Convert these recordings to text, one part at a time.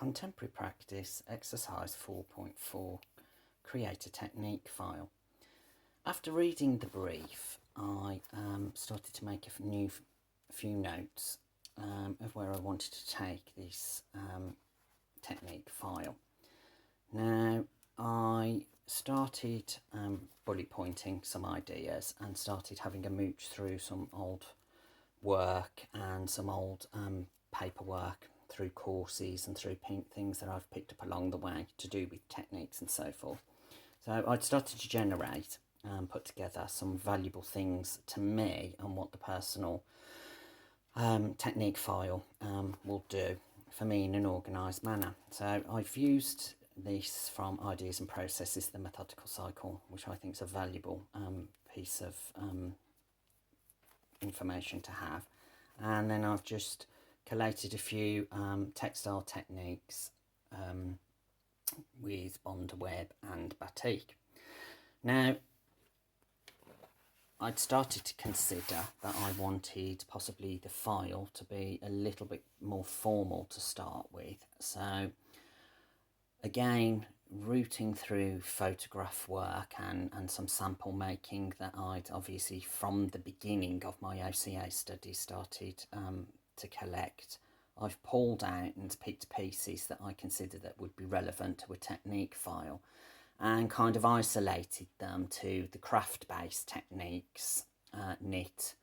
Contemporary Practice, Exercise 4.4, Create a Technique file. After reading the brief, I started to make a few notes of where I wanted to take this technique file. Now, I started bullet pointing some ideas and started having a mooch through some old work and some old paperwork, through courses and through things that I've picked up along the way to do with techniques and so forth. So I'd started to generate and put together some valuable things to me on what the personal technique file will do for me in an organised manner. So I've used this from Ideas and Processes, the methodical cycle, which I think is a valuable piece of information to have. And then I've just collated a few textile techniques with bond web and batik. Now, I'd started to consider that I wanted possibly the file to be a little bit more formal to start with. So again, rooting through photograph work and some sample making that I'd obviously from the beginning of my OCA studies started to collect, I've pulled out and picked pieces that I consider that would be relevant to a technique file and kind of isolated them to the craft-based techniques, knit,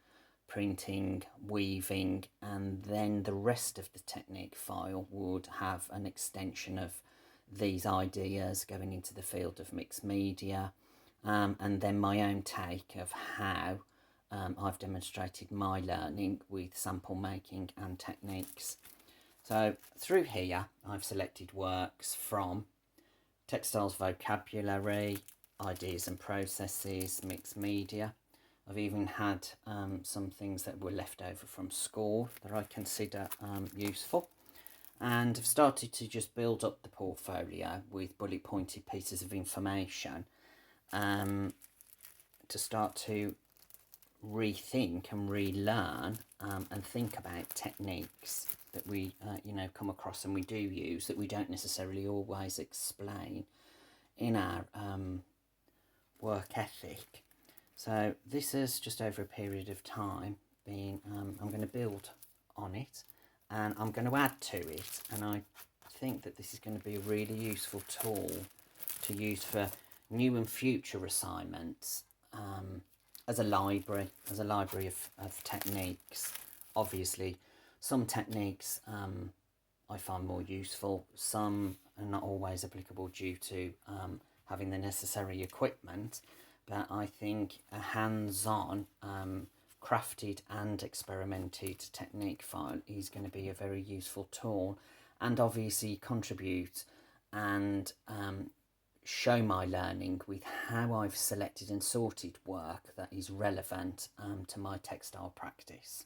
printing, weaving, and then the rest of the technique file would have an extension of these ideas going into the field of mixed media, and then my own take of how I've demonstrated my learning with sample making and techniques. So through here I've selected works from Textiles Vocabulary, Ideas and Processes, Mixed Media. I've even had some things that were left over from school that I consider useful. And I've started to just build up the portfolio with bullet pointed pieces of information to start to rethink and relearn and think about techniques that we come across and we do use that we don't necessarily always explain in our work ethic. So this is just over a period of time being I'm going to build on it and I'm going to add to it, and I think that this is going to be a really useful tool to use for new and future assignments as a library of techniques. Obviously, some techniques I find more useful, some are not always applicable due to having the necessary equipment, but I think a hands-on crafted and experimented technique file is going to be a very useful tool and obviously contribute and show my learning with how I've selected and sorted work that is relevant to my textile practice.